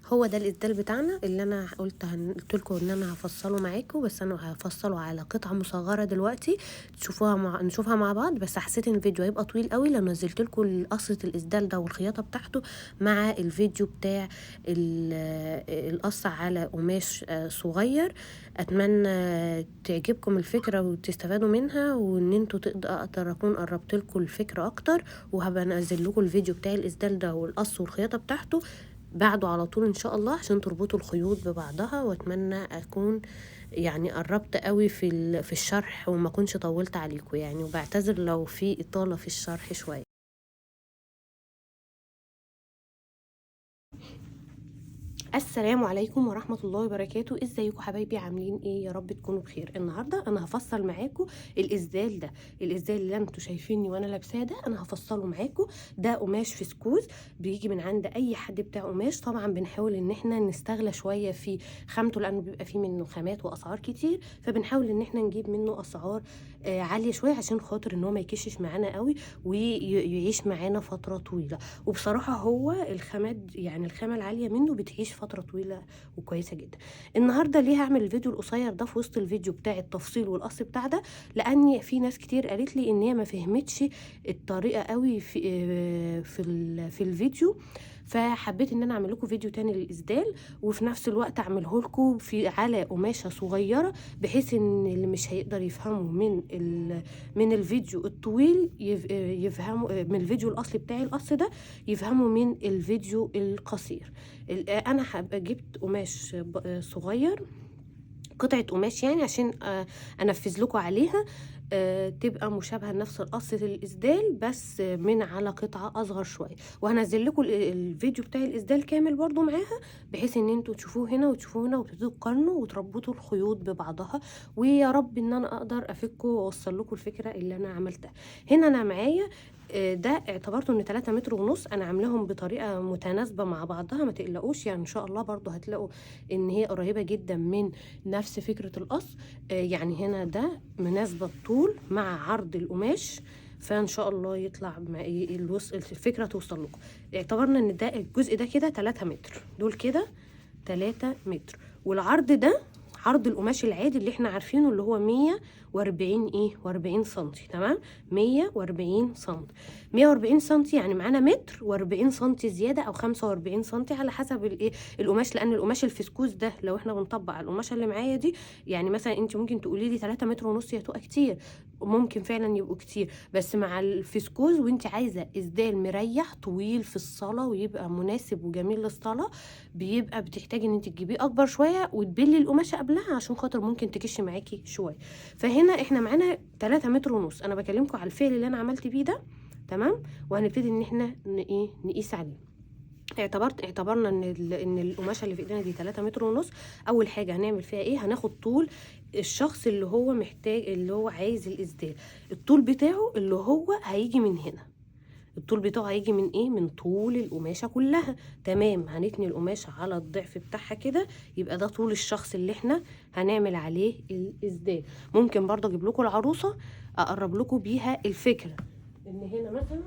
هو ده الإسدال بتاعنا اللي أنا قلت لكم إن أنا هفصله معاكم، بس أنا هفصله على قطعة مصغرة دلوقتي نشوفها مع بعض. بس حسيت إن الفيديو هيبقى طويل قوي لو نزلت لكم قصة الإسدال ده والخياطة بتاعته مع الفيديو بتاع القص على قماش صغير. أتمنى تعجبكم الفكرة وتستفادوا منها، وإن انتوا أقدر أكون قربت لكم الفكرة أكتر. وهبقى أنزل لكم الفيديو بتاع الإسدال ده والقص والخياطة بتاعته بعده على طول ان شاء الله، عشان تربطوا الخيوط ببعضها. واتمنى اكون يعني قربت قوي في الشرح وما كنش طولت عليكم يعني، وبعتذر لو في اطالة في الشرح شوية. السلام عليكم ورحمة الله وبركاته. ازيكم حبايبي، عاملين ايه؟ يا رب تكونوا بخير. النهاردة انا هفصل معاكم الاسدال ده، الاسدال اللي انتوا شايفيني وانا لابساه ده انا هفصله معاكم. ده قماش فسكوز بيجي من عند اي حد بتاع قماش. طبعا بنحاول ان احنا نستغلى شوية في خامته لانه بيبقى فيه منه خامات واسعار كتير، فبنحاول ان احنا نجيب منه اسعار عالية شوية عشان خاطر ان هو ما يكشش معانا قوي ويعيش معانا فترة طويلة. وبصراحة هو الخامات يعني الخامة العالية منه بتعيش فترة طويلة وكويسة جدا. النهاردة ليه هعمل الفيديو القصير ده في وسط الفيديو بتاع التفصيل والقص بتاع ده؟ لأن في ناس كتير قالت لي ان هي ما فهمتش الطريقة قوي في الفيديو، فحبيت ان انا اعمل لكم فيديو تاني للاسدال، وفي نفس الوقت اعمله لكم على قماشه صغيره، بحيث ان اللي مش هيقدر يفهمه من الفيديو الطويل يفهموا من الفيديو الاصلي بتاعي القص ده، يفهموا من الفيديو القصير. انا جبت قماش صغير، قطعة قماش يعني، عشان انفذ لكم عليها تبقى مشابهة لنفس قصة الإسدال، بس من على قطعة أصغر شوية. وهنزل لكم الفيديو بتاع الإسدال كامل برضو معاها، بحيث ان انتوا تشوفوه هنا وتشوفوه هنا وتبتدوا تقارنوا وتربطوا الخيوط ببعضها. ويا رب ان انا اقدر افككم واوصل لكم الفكرة اللي انا عملتها. هنا انا معايا ده اعتبرته ان 3 متر ونص، انا عاملاهم بطريقة متناسبة مع بعضها، ما تقلقوش يعني. ان شاء الله برضو هتلاقوا ان هي قريبة جدا من نفس فكرة القص. يعني هنا ده مناسبة الطول مع عرض القماش، فان شاء الله يطلع الفكرة توصل لكم. اعتبرنا ان ده الجزء ده كده 3 متر، دول كده 3 متر، والعرض ده عرض القماش العادي اللي احنا عارفينه اللي هو 140 سنتي. تمام، 140 سنتي. 140 سنتي يعني معانا متر و40 سنتي زياده، او 45 سنتي على حسب الايه القماش. لان القماش الفسكوس ده لو احنا بنطبق على القماشه اللي معايا دي، يعني مثلا انت ممكن تقولي لي 3 متر ونص يا تبقى كتير، ممكن فعلا يبقوا كتير، بس مع الفسكوز وانت عايزه اسدال مريح طويل في الصلاه ويبقى مناسب وجميل للصلاه، بيبقى بتحتاجي ان انت تجيبيه اكبر شويه وتبلي القماشه قبلها عشان خاطر ممكن تكش معاكي شويه. فهنا احنا معانا 3 متر ونص، انا بكلمكم على الفعل اللي انا عملت بيه ده. تمام، وهنبتدي ان احنا نقيس عليه. اعتبرنا ان القماشه اللي في ايدينا دي 3 متر ونص. اول حاجه هنعمل فيها ايه؟ هناخد طول الشخص اللي هو محتاج، اللي هو عايز الاسدال، الطول بتاعه اللي هو هيجي من هنا. الطول بتاعه هيجي من ايه؟ من طول القماشه كلها. تمام، هنتني القماشه على الضعف بتاعها كده، يبقى ده طول الشخص اللي احنا هنعمل عليه الاسدال. ممكن برضه اجيب لكم العروسه اقرب لكم بيها الفكره. ان هنا مثلا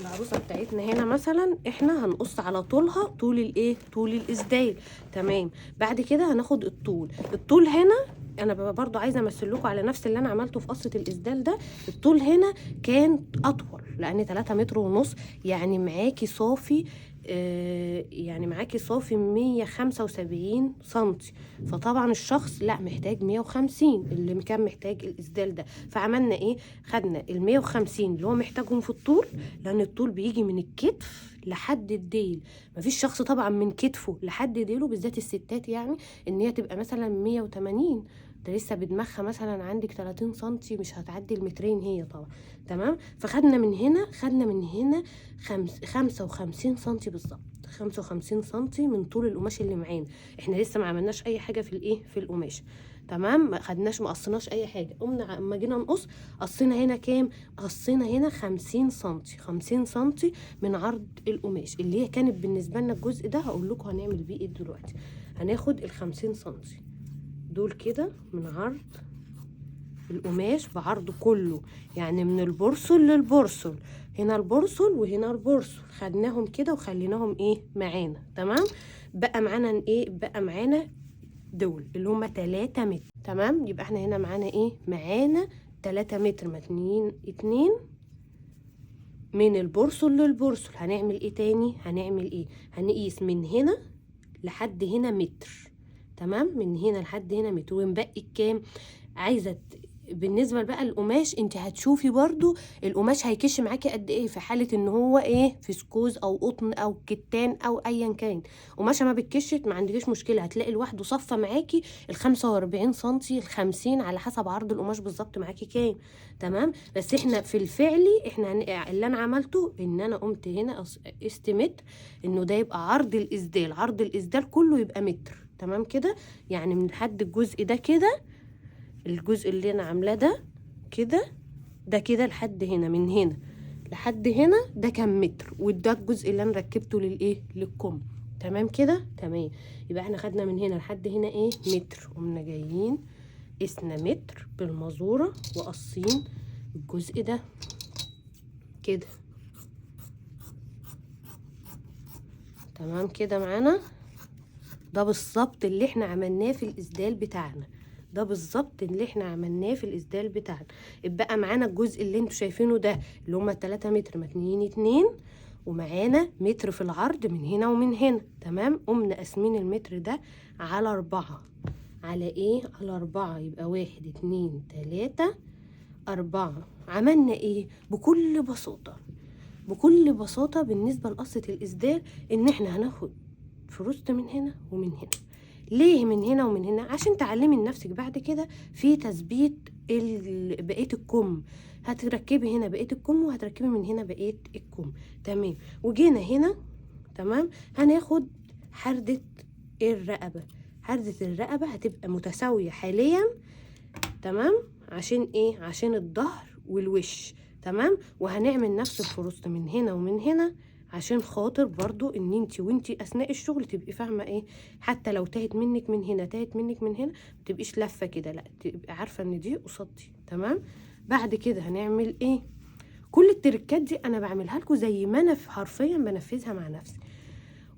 العروسه بتاعتنا هنا مثلا احنا هنقص على طولها طول الايه؟ طول الاسدال. تمام، بعد كده هناخد الطول هنا. انا برضو عايزه امثل لكم على نفس اللي انا عملته في قصه الاسدال ده. الطول هنا كان اطول لان 3 متر ونص، يعني معاكي صافي يعني معاكي صافي 175 سنتي. فطبعا الشخص لا محتاج 150 اللي كان محتاج الاسدال ده. فعملنا ايه؟ خدنا ال 150 اللي هو محتاجهم في الطول، لان الطول بيجي من الكتف لحد الديل. مفيش شخص طبعا من كتفه لحد ديله، بالذات الستات، يعني ان هي تبقى مثلا 180، ده لسه بدماغها مثلا عندك 30 سنتي، مش هتعدي المترين هي طبعا. تمام، فخدنا من هنا 55 سنتي بالظبط، 55 سنتي من طول القماش اللي معانا. احنا لسه ما عملناش اي حاجه في الايه؟ في القماش. تمام، ما خدناش، ما قصيناش اي حاجه. قمنا اما جينا نقص، قصينا هنا كام؟ قصينا هنا 50 سنتي، 50 سنتي من عرض القماش اللي هي كانت بالنسبه لنا الجزء ده. هقول لكم هنعمل بيه ايه دلوقتي. هناخد ال 50 سنتي دول كده من عرض القماش بعرضه كله، يعني من البرسل للبرسل، هنا البرسل وهنا البرسل، خدناهم كده وخليناهم ايه معانا. تمام. بقى معانا ايه؟ بقى معانا دول اللي هما 3 متر. تمام. يبقى احنا هنا معانا ايه؟ معانا 3 متر متنيين 2 من البرسل للبرسل. هنعمل ايه تاني؟ هنعمل ايه؟ هنقيس من هنا لحد هنا متر. تمام. من هنا لحد هنا متر، ونبقي كام؟ عايزه بالنسبه بقى القماش، انت هتشوفي برضو القماش هيكش معاكي قد ايه، في حاله ان هو ايه، فسكوز او قطن او كتان او ايا كان. قماشه ما بتكشت ما عندكيش مشكله، هتلاقي لوحده صفه معاكي ال 45 سنتي ال 50 على حسب عرض القماش بالظبط معاكي كام. تمام. بس احنا في الفعلي احنا اللي انا عملته ان انا قمت هنا قست متر، انه ده يبقى عرض الاسدال، عرض الاسدال كله يبقى متر. تمام كده. يعني من لحد الجزء ده كده، الجزء اللي انا عاملاه ده كده، ده كده لحد هنا، من هنا لحد هنا ده كام متر، وده الجزء اللي انا ركبته للايه، للكم. تمام كده. تمام. يبقى احنا خدنا من هنا لحد هنا ايه، متر، قمنا جايين قسنا متر بالمزوره وقصين الجزء ده كده. تمام كده معانا. ده بالظبط اللي احنا عملناه في الاسدال بتاعنا، ده بالظبط اللي احنا عملناه في الاسدال بتاعنا. اتبقى معانا الجزء اللي انتوا شايفينه ده اللي هما 3 متر متنيين 2، ومعانا متر في العرض من هنا ومن هنا. تمام. قمنا قاسمين المتر ده على 4. على ايه؟ على 4. يبقى 1 2 3 4. عملنا ايه؟ بكل بساطة، بكل بساطة بالنسبة لقصة الاسدال، ان احنا هناخد فروست من هنا ومن هنا. ليه من هنا ومن هنا؟ عشان تعلمي لنفسك بعد كده في تثبيت بقيه الكم. هتركبي هنا بقيه الكم، وهتركبي من هنا بقيه الكم. تمام. وجينا هنا. تمام. هناخد حردة الرقبة. حردة الرقبة هتبقى متساوية حاليا. تمام. عشان ايه؟ عشان الظهر والوش. تمام. وهنعمل نفس الفروست من هنا ومن هنا، عشان خاطر برضو ان وانتي اثناء الشغل تبقي فاهمه ايه، حتى لو تاهت منك من هنا، تاهت منك من هنا، متبقيش لفه كده، لا تبقي عارفه ان دي قصاد دي. تمام. بعد كده هنعمل ايه؟ كل التركات دي انا بعملها لكم زي ما انا حرفيا بنفذها مع نفسي.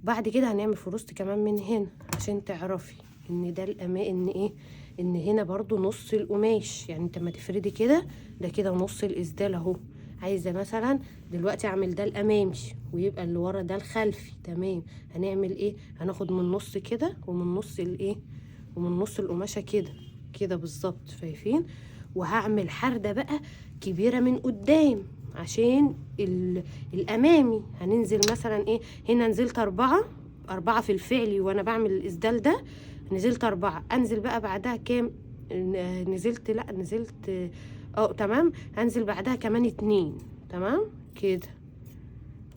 وبعد كده هنعمل فروست كمان من هنا، عشان تعرفي ان ده ان ايه، ان هنا برضو نص القماش. يعني انت ما تفردي كده، ده كده نص الاسدال اهو. عايزه مثلا دلوقتي اعمل ده الامامي، ويبقى اللي ورا ده الخلفي. تمام. هنعمل ايه؟ هناخد من النص كده، ومن نص الايه، ومن نص القماشه كده كده بالظبط. شايفين؟ وهعمل حرده بقى كبيره من قدام عشان الامامي. هننزل مثلا ايه، هنا نزلت 4 في الفعلي وانا بعمل الاسدال ده، نزلت 4. انزل بقى بعدها كام؟ نزلت، لا نزلت تمام. هنزل بعدها كمان 2. تمام كده.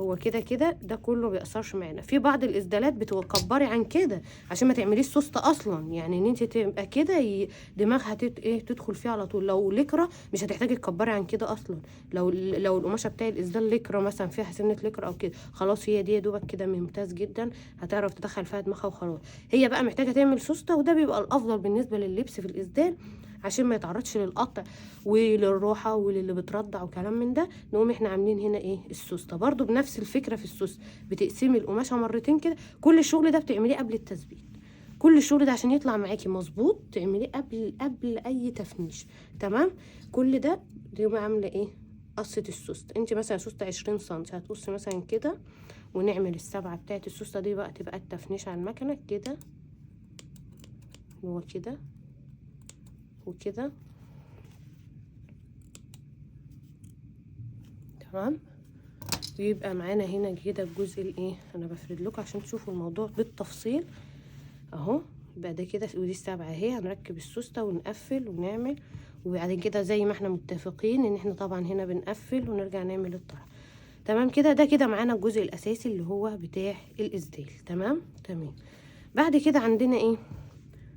هو كده كده ده كله بيأثرش معانا. في بعض الاسدالات بتكبري عن كده عشان ما تعمليش سوسته اصلا، يعني ان انت تبقى كده دماغها تدخل فيها على طول. لو لكرة مش هتحتاجي تكبري عن كده اصلا. لو القماشه بتاع الاسدال لكرة مثلا، فيها سنه لكرة او كده، خلاص هي دي يا دوبك كده ممتاز جدا، هتعرف تدخل فيها دماغها وخلاص. هي بقى محتاجه تعمل سوسته، وده بيبقى الافضل بالنسبه لللبس في الاسدال عشان ما يتعرضش للقطع وللروحه وللي بترضع وكلام من ده. نقوم احنا عاملين هنا ايه، السوسته. برضو بنفس الفكره في السوسته، بتقسمي القماشه مرتين كده. كل الشغل ده بتعمليه قبل التثبيت، كل الشغل ده عشان يطلع معاكي مظبوط تعمليه قبل اي تفنيش. تمام. كل ده تقومي عامله ايه، قصه السوسته. انت مثلا سوسته 20 سم، هتقصي مثلا كده، ونعمل السبعه بتاعت السوسته دي بقى تبقى التفنيش على المكنه كده، هو كده وكده. تمام. ويبقى معانا هنا كده الجزء الايه، انا بفرد لكم عشان تشوفوا الموضوع بالتفصيل اهو. يبقى ده كده، ودي السبعه اهي. هنركب السوسته ونقفل ونعمل، وبعد كده زي ما احنا متفقين ان احنا طبعا هنا بنقفل ونرجع نعمل الطرح. تمام كده. ده كده معانا الجزء الاساسي اللي هو بتاع الاسدال. تمام. تمام. بعد كده عندنا ايه؟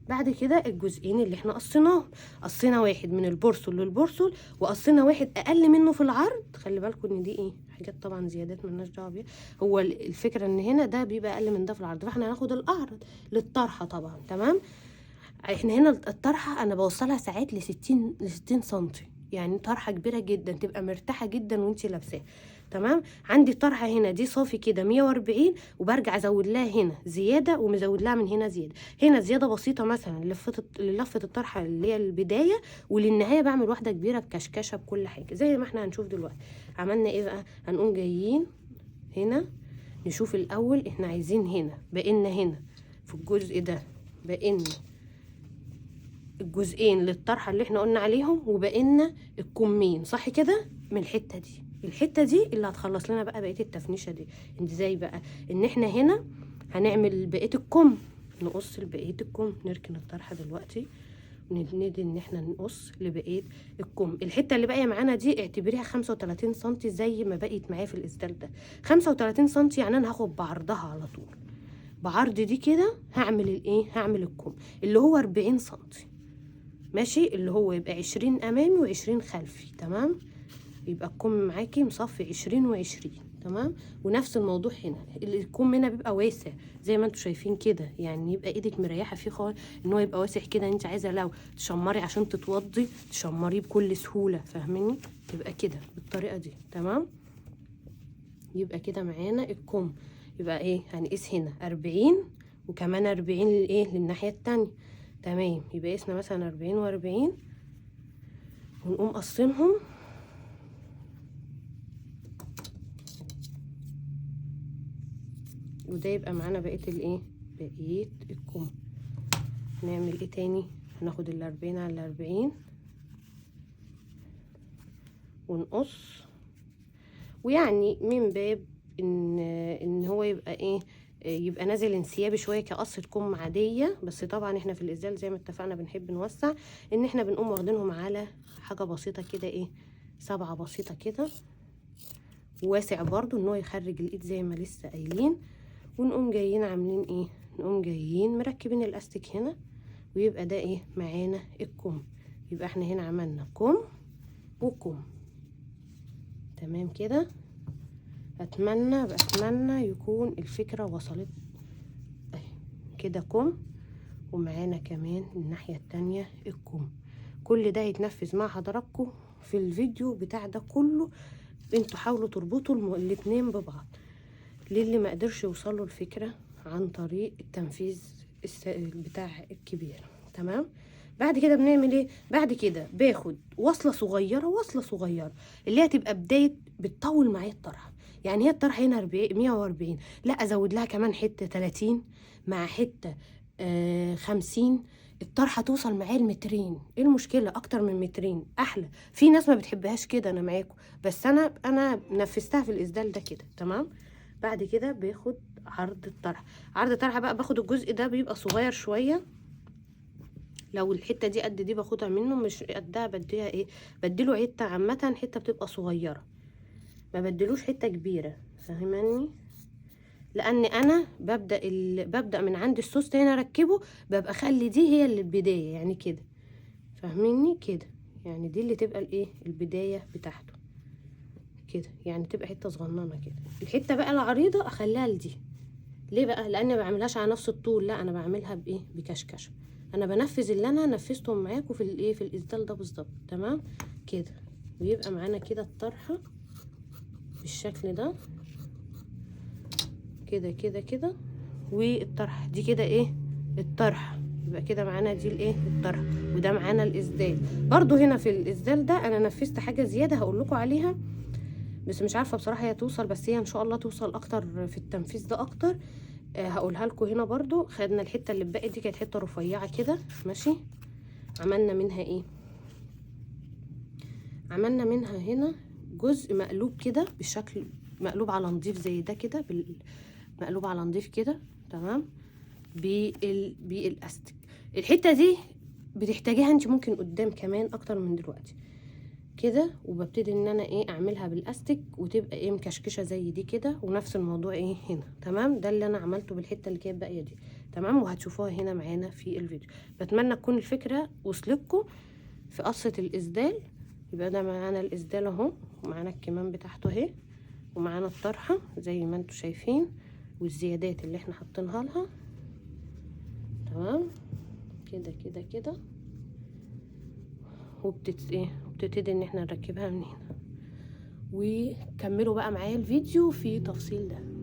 بعد كده الجزئين اللي احنا قصيناهم، قصينا واحد من البرسل للبرسل، وقصينا واحد اقل منه في العرض. خلي بالكم ان دي ايه، حاجات طبعا زيادات ملناش دعوه بيها. هو الفكره ان هنا ده بيبقى اقل من ده في العرض، فاحنا هناخد الاعرض للطرحه طبعا. تمام. احنا هنا الطرحه انا بوصلها ساعات ل60 سنتي، يعني طرحه كبيره جدا تبقى مرتاحه جدا وانتي لابساها. تمام. عندي طرحه هنا دي صافي كده 140، وبرجع ازود لها هنا زياده، ومزود لها من هنا زياده، هنا زياده بسيطه مثلا للفه الطرحه اللي هي البدايه، وللنهايه بعمل واحده كبيره بكشكشه بكل حاجه زي ما احنا هنشوف دلوقتي. عملنا ايه بقى؟ هنقوم جايين هنا نشوف الاول احنا عايزين هنا بقينا هنا في الجزء ده بقينا الجزئين للطرحه اللي احنا قلنا عليهم، وبقينا الكمين صح كده من الحته دي. الحته دي اللي هتخلص لنا بقى بقيه التفنيشه دي. ازاي بقى؟ ان احنا هنا هنعمل بقيه الكم، نقص لبقيه الكم، نركن الطرحه دلوقتي ونبتدي ان احنا نقص لبقيه الكم. الحته اللي باقيه معانا دي اعتبريها 35 سم زي ما بقيت معايا في الاسدال ده، 35 سم، يعني انا هاخد بعرضها على طول، بعرض دي كده هعمل الايه؟ هعمل الكم اللي هو 40 سم ماشي، اللي هو يبقى 20 امامي و20 خلفي. تمام. يبقى الكم معاكي مصفي 20 و20. تمام. ونفس الموضوع هنا، الكم هنا بيبقى واسع زي ما انتوا شايفين كده، يعني يبقى ايدك مريحه فيه خالص ان هو يبقى واسع كده. انت عايزه لو تشمري عشان تتوضي تشمريه بكل سهوله، فاهميني؟ يبقى كده بالطريقه دي. تمام. يبقى كده معانا الكم يبقى ايه؟ هنقيس هنا 40 وكمان 40 للايه؟ للناحيه التانيه. تمام. يبقى قسنا مثلا 40 و40 ونقوم قصينهم، وده يبقى معانا بقيه الايه؟ بقيه الكم. نعمل ايه تاني؟ هناخد ال40 على 40 ونقص، ويعني من باب ان هو يبقى ايه؟ يبقى نازل انسيابي شويه كقصه كم عاديه. بس طبعا احنا في الازال زي ما اتفقنا بنحب نوسع، ان احنا بنقوم واخدينهم على حاجه بسيطه كده، ايه؟ 7 بسيطه كده، واسع برضو ان هو يخرج الايد زي ما لسه قايلين. ونقوم جايين عاملين ايه؟ نقوم جايين مركبين الاستيك هنا، ويبقى ده ايه؟ معانا الكم. يبقى احنا هنا عملنا كم وكم. تمام كده. اتمنى يكون الفكره وصلت. اهي كده كم، ومعانا كمان الناحيه التانية الكم. كل ده يتنفذ مع حضراتكم في الفيديو بتاع ده كله. انتوا حاولوا تربطوا الاتنين ببعض للي ما قدرش يوصله الفكره عن طريق التنفيذ بتاع الكبير. تمام. بعد كده بنعمل ايه؟ بعد كده باخد وصله صغيره اللي هي تبقى بدايه بتطول معايا الطرحه. يعني هي الطرحه هنا 140، لا ازود لها كمان حته 30 مع حته 50. الطرحه توصل معايا ل2 مترين. ايه المشكله؟ اكتر من 2 مترين احلى. في ناس ما بتحبهاش كده، انا معاكم، بس انا نفذتها في الاسدال ده كده. تمام. بعد كده باخد عرض الطرحه. عرض الطرحه بقى باخد الجزء ده بيبقى صغير شويه، لو الحته دي قد دي باخدها منه، مش قدها بديها ايه؟ بديله حته عامه، حته بتبقى صغيره، ما بدلوش حته كبيره، فاهماني؟ لان انا ببدا من عند السوست هنا اركبه، ببقى اخلي دي هي اللي البدايه، يعني كده، فاهميني؟ كده يعني دي اللي تبقى الايه؟ البدايه بتاعته كده، يعني تبقى حته صغننه كده. الحته بقى العريضه اخليها لدي. ليه بقى؟ لان ما بعملهاش على نفس الطول، لا انا بعملها بايه؟ بكشكشه. انا بنفذ اللي انا نفذتهم معاكم في الايه؟ في الاسدال ده بالظبط. تمام كده. ويبقى معانا كده الطرحه بالشكل ده كده كده كده. والطرحه دي كده ايه؟ الطرحه. يبقى كده معانا دي الايه؟ الطرحه. وده معانا الاسدال. برضو هنا في الاسدال ده انا نفذت حاجه زياده هقول لكم عليها، بس مش عارفه بصراحه هي توصل، بس هي ان شاء الله توصل اكتر في التنفيذ ده اكتر. هقولها لكم هنا. برضو خدنا الحته اللي اتبقت دي، كانت حته رفيعه كده ماشي، عملنا منها ايه؟ عملنا منها هنا جزء مقلوب كده بالشكل، مقلوب على نضيف زي ده كده، مقلوب على نضيف كده. تمام. بالاستيك. الحته دي بتحتاجيها انت ممكن قدام كمان اكتر من دلوقتي كده. وببتدي ان انا ايه؟ اعملها بالاستيك وتبقى ايه؟ مكشكشه زي دي كده. ونفس الموضوع ايه هنا. تمام. ده اللي انا عملته بالحته اللي كانت باقيه دي. تمام. وهتشوفوها هنا معانا في الفيديو. بتمنى تكون الفكره وصلتكم في قصه الاسدال. يبقى ده معانا الاسدال اهو، ومعانا الكمام بتاعته اهي، ومعانا الطرحه زي ما انتم شايفين، والزيادات اللي احنا حاطينها لها. تمام. كده كده كده، وبتبتدي ان احنا نركبها من هنا. وكملوا بقى معايا الفيديو في تفصيل ده.